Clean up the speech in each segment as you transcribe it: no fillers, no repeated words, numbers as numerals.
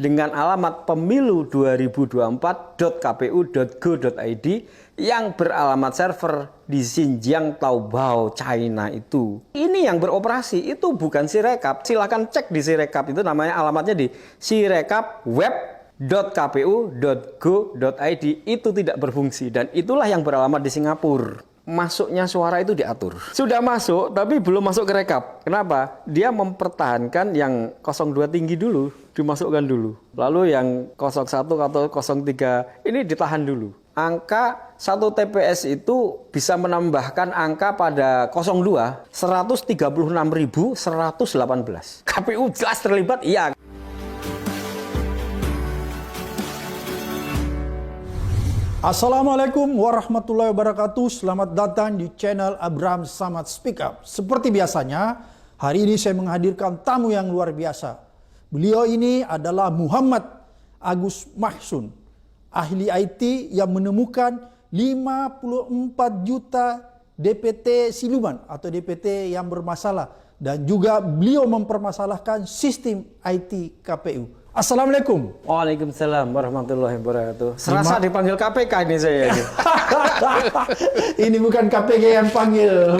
dengan alamat pemilu2024.kpu.go.id yang beralamat server di Xinjiang, Taobao, China itu. Ini yang beroperasi, itu bukan Sirekap. Silahkan cek di Sirekap, itu namanya alamatnya di sirekapweb.kpu.go.id. Itu tidak berfungsi dan itulah yang beralamat di Singapura. Masuknya suara itu diatur. Sudah masuk tapi belum masuk ke rekap. Kenapa? Dia mempertahankan yang 02 tinggi dulu, dimasukkan dulu. Lalu yang 01 atau 03 ini ditahan dulu. Angka 1 TPS itu bisa menambahkan angka pada 02 136.118. KPU jelas terlibat, iya. Assalamualaikum warahmatullahi wabarakatuh. Selamat datang di channel Abraham Samad Speak Up. Seperti biasanya, hari ini saya menghadirkan tamu yang luar biasa. Beliau ini adalah Muhammad Agus Mahsun, ahli IT yang menemukan 54 juta DPT siluman atau DPT yang bermasalah. Dan juga beliau mempermasalahkan sistem IT KPU. Assalamualaikum. Waalaikumsalam warahmatullahi wabarakatuh. Serasa dipanggil KPK ini saya. Ini bukan KPK yang panggil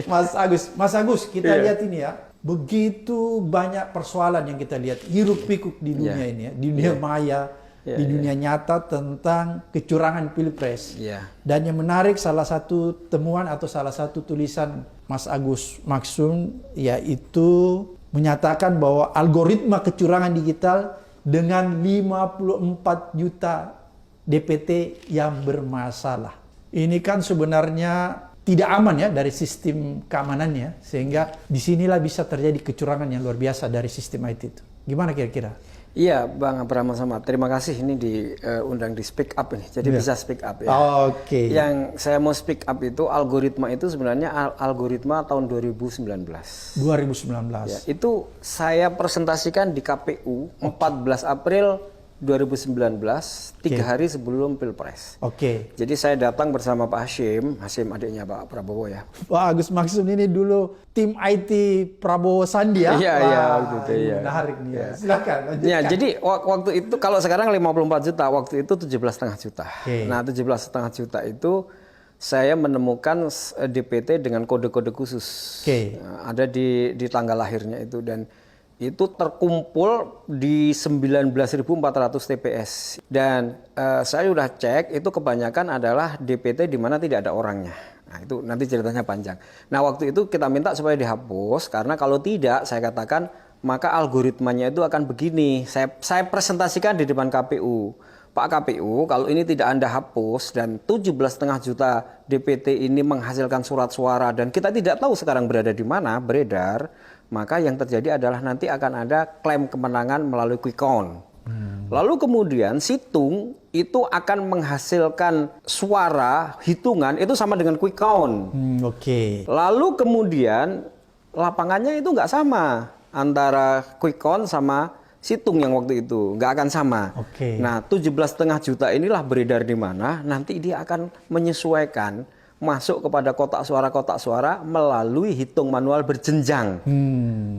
Mas Agus. Mas Agus, kita lihat ini ya. Begitu banyak persoalan yang kita lihat hiruk pikuk di dunia ini ya, di dunia maya, di dunia nyata tentang kecurangan pilpres. Dan yang menarik, salah satu temuan atau salah satu tulisan Mas Agus Mahsun yaitu menyatakan bahwa algoritma kecurangan digital dengan 54 juta DPT yang bermasalah. Ini kan sebenarnya tidak aman ya dari sistem keamanannya, sehingga disinilah bisa terjadi kecurangan yang luar biasa dari sistem IT itu. Gimana kira-kira? Iya, Bang Abraham Samad. Terima kasih ini diundang di Speak Up ini. Jadi bisa speak up ya. Oke. Yang saya mau speak up itu algoritma itu sebenarnya algoritma tahun 2019. 2019. Ya, itu saya presentasikan di KPU 14 April 2019, 3 hari sebelum Pilpres. Jadi saya datang bersama Pak Hashim adiknya Pak Prabowo ya. Pak Agus Mahsun ini dulu tim IT Prabowo Sandi ya? Iya, gitu ya. Menarik nih ya. Silakan lanjutkan. Ya, jadi waktu itu kalau sekarang 54 juta, waktu itu 17,5 juta. Nah, 17,5 juta itu saya menemukan DPT dengan kode-kode khusus. Ada di tanggal lahirnya itu dan itu terkumpul di 19.400 TPS dan saya sudah cek itu kebanyakan adalah DPT di mana tidak ada orangnya. Nah, itu nanti ceritanya panjang. Nah, waktu itu kita minta supaya dihapus karena kalau tidak saya katakan maka algoritmanya itu akan begini. Saya presentasikan di depan KPU. Pak KPU, kalau ini tidak Anda hapus dan 17,5 juta DPT ini menghasilkan surat suara dan kita tidak tahu sekarang berada di mana, beredar, maka yang terjadi adalah nanti akan ada klaim kemenangan melalui quick count. Lalu kemudian situng itu akan menghasilkan suara hitungan itu sama dengan quick count. Lalu kemudian lapangannya itu nggak sama antara quick count sama situng yang waktu itu nggak akan sama. Nah, 17,5 juta inilah beredar di mana nanti dia akan menyesuaikan masuk kepada kotak suara melalui hitung manual berjenjang.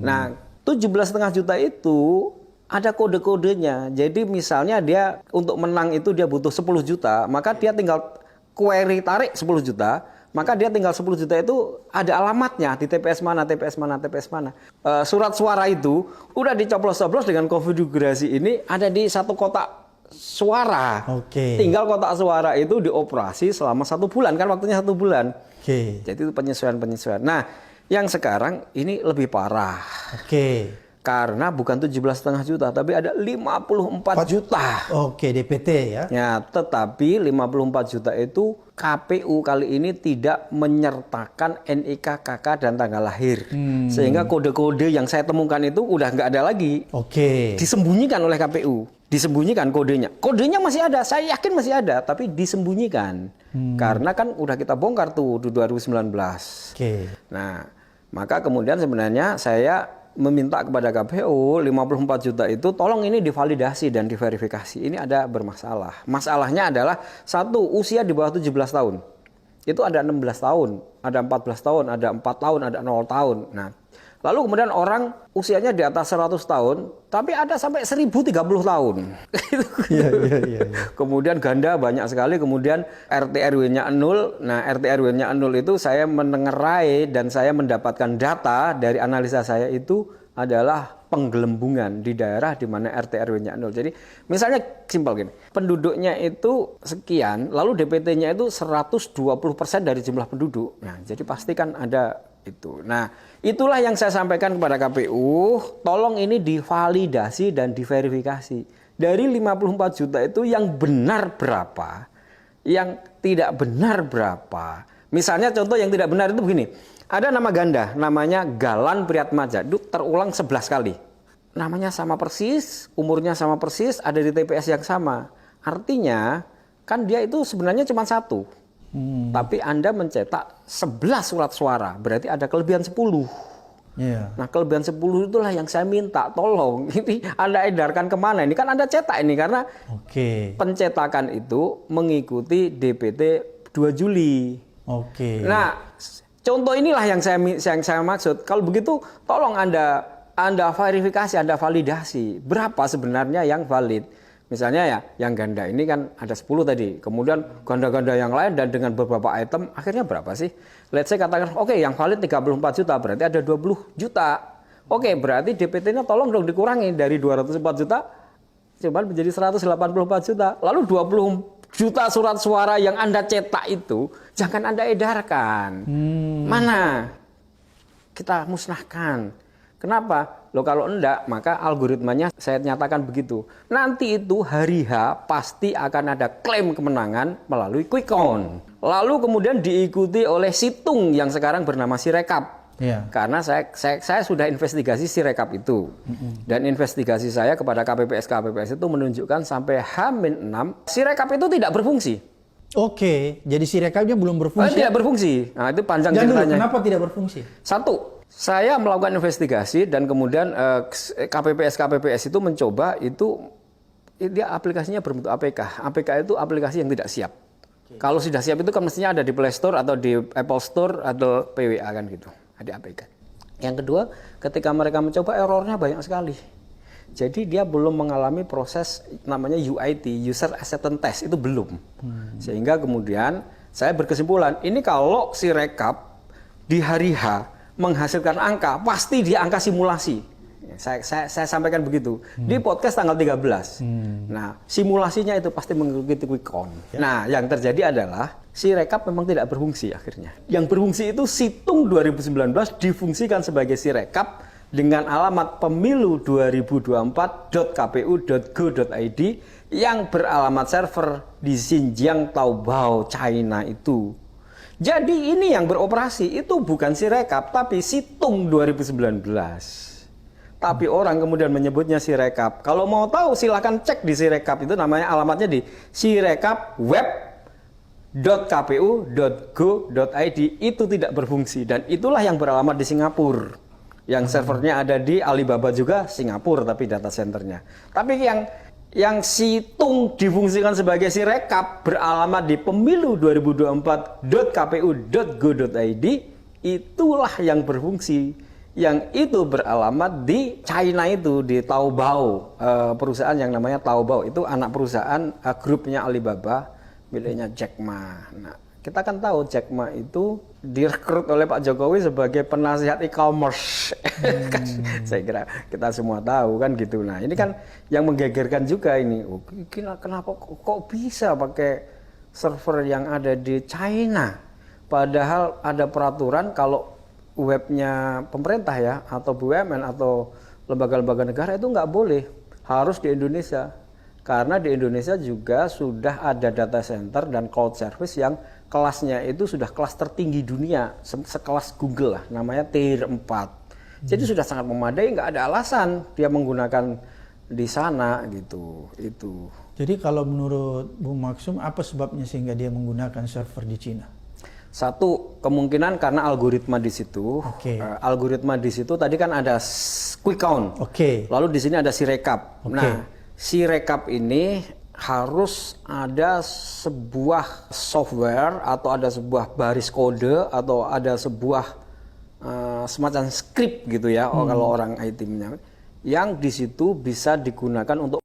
Nah, 17,5 juta itu ada kode-kodenya. Jadi misalnya dia untuk menang itu dia butuh 10 juta, maka dia tinggal query tarik 10 juta, maka dia tinggal 10 juta itu ada alamatnya di TPS mana. Surat suara itu udah dicoblos-coblos dengan konfigurasi ini ada di satu kotak suara. Tinggal kotak suara itu dioperasi selama 1 bulan, kan waktunya 1 bulan. Jadi itu penyesuaian. Nah, yang sekarang ini lebih parah. Karena bukan 17,5 juta, tapi ada 54 juta. DPT ya. Ya, tetapi 54 juta itu KPU kali ini tidak menyertakan NIK, KK, dan tanggal lahir. Sehingga kode-kode yang saya temukan itu udah nggak ada lagi. Disembunyikan oleh KPU. Disembunyikan kodenya. Kodenya masih ada, saya yakin masih ada, tapi disembunyikan. Karena kan udah kita bongkar tuh di 2019. Nah, maka kemudian sebenarnya saya meminta kepada KPU 54 juta itu tolong ini divalidasi dan diverifikasi. Ini ada bermasalah. Masalahnya adalah satu, usia di bawah 17 tahun. Itu ada 16 tahun, ada 14 tahun, ada 4 tahun, ada 0 tahun. Nah, Lalu kemudian orang usianya di atas 100 tahun, tapi ada sampai 1030 tahun. Iya. Kemudian ganda banyak sekali, kemudian RT RW-nya 0. Nah, RT RW-nya 0 itu saya menengerai dan saya mendapatkan data dari analisa saya itu adalah penggelembungan di daerah di mana RT RW-nya 0. Jadi misalnya simpel gini, penduduknya itu sekian, lalu DPT-nya itu 120% dari jumlah penduduk. Nah, jadi pasti kan ada itu. Nah, itulah yang saya sampaikan kepada KPU, tolong ini divalidasi dan diverifikasi. Dari 54 juta itu yang benar berapa, yang tidak benar berapa. Misalnya contoh yang tidak benar itu begini. Ada nama ganda, namanya Galan Priyatmaja, itu terulang 11 kali. Namanya sama persis, umurnya sama persis, ada di TPS yang sama. Artinya, kan dia itu sebenarnya cuma satu. Tapi Anda mencetak 11 surat suara, berarti ada kelebihan 10. Yeah. Nah, kelebihan 10 itulah yang saya minta, tolong ini Anda edarkan kemana? Ini kan Anda cetak ini, karena pencetakan itu mengikuti DPT 2 Juli. Nah, contoh inilah yang saya maksud. Kalau begitu, tolong Anda verifikasi, Anda validasi. Berapa sebenarnya yang valid? Misalnya ya, yang ganda ini kan ada 10 tadi. Kemudian ganda-ganda yang lain dan dengan beberapa item, akhirnya berapa sih? Let's say katakan, oke, yang valid 34 juta, berarti ada 20 juta. Oke, berarti DPT-nya tolong dong dikurangi dari 204 juta, coba menjadi 184 juta. Lalu 20 juta surat suara yang Anda cetak itu, jangan Anda edarkan. Mana? Kita musnahkan. Kenapa? Loh kalau enggak, maka algoritmanya saya nyatakan begitu. Nanti itu hari H pasti akan ada klaim kemenangan melalui quick count. Lalu kemudian diikuti oleh situng yang sekarang bernama Sirekap. Karena saya sudah investigasi Sirekap itu. Dan investigasi saya kepada KPPS itu menunjukkan sampai H-6 Sirekap itu tidak berfungsi. Oke, jadi Sirekapnya belum berfungsi. Tidak berfungsi. Nah, itu panjang ceritanya. Kenapa tidak berfungsi? Satu, saya melakukan investigasi dan kemudian KPPS itu mencoba itu dia aplikasinya berbentuk APK. APK itu aplikasi yang tidak siap. Kalau sudah siap itu kan mestinya ada di Play Store atau di Apple Store atau PWA kan gitu. Ada APK. Yang kedua, ketika mereka mencoba errornya banyak sekali. Jadi dia belum mengalami proses namanya UIT, User Acceptance Test, itu belum. Sehingga kemudian saya berkesimpulan, ini kalau si rekap di hari H menghasilkan angka, pasti dia angka simulasi. Saya sampaikan begitu. Di podcast tanggal 13. Nah, simulasinya itu pasti mengikuti quick count. Nah, yang terjadi adalah si rekap memang tidak berfungsi akhirnya. Yang berfungsi itu situng 2019 difungsikan sebagai si rekap dengan alamat pemilu2024.kpu.go.id yang beralamat server di Xinjiang, Taobao, China itu. Jadi ini yang beroperasi itu bukan Sirekap tapi Situng 2019. Tapi orang kemudian menyebutnya Sirekap. Kalau mau tahu silahkan cek di Sirekap, itu namanya alamatnya di sirekapweb.kpu.go.id. Itu tidak berfungsi dan itulah yang beralamat di Singapura. Yang servernya ada di Alibaba juga Singapura tapi data centernya. Tapi yang Situng difungsikan sebagai Sirekap beralamat di pemilu2024.kpu.go.id, itulah yang berfungsi. Yang itu beralamat di China itu, di Taobao, perusahaan yang namanya Taobao. Itu anak perusahaan grupnya Alibaba, miliknya Jack Ma. Nah, kita kan tahu Jack Ma itu direkrut oleh Pak Jokowi sebagai penasihat e-commerce. Saya kira kita semua tahu kan gitu. Nah, ini kan yang menggegerkan juga ini. Oh, kenapa kok bisa pakai server yang ada di China? Padahal ada peraturan kalau webnya pemerintah ya, atau BUMN atau lembaga-lembaga negara itu nggak boleh. Harus di Indonesia. Karena di Indonesia juga sudah ada data center dan cloud service yang kelasnya itu sudah kelas tertinggi dunia, sekelas Google lah, namanya Tier 4. Jadi sudah sangat memadai, nggak ada alasan dia menggunakan di sana gitu. Itu. Jadi kalau menurut Bung Maksum, apa sebabnya sehingga dia menggunakan server di Cina? Satu, kemungkinan karena algoritma di situ. Algoritma di situ tadi kan ada quick count. Lalu di sini ada Sirekap. Nah, Sirekap ini harus ada sebuah software atau ada sebuah baris kode atau ada sebuah semacam skrip gitu ya, kalau orang IT yang di situ bisa digunakan untuk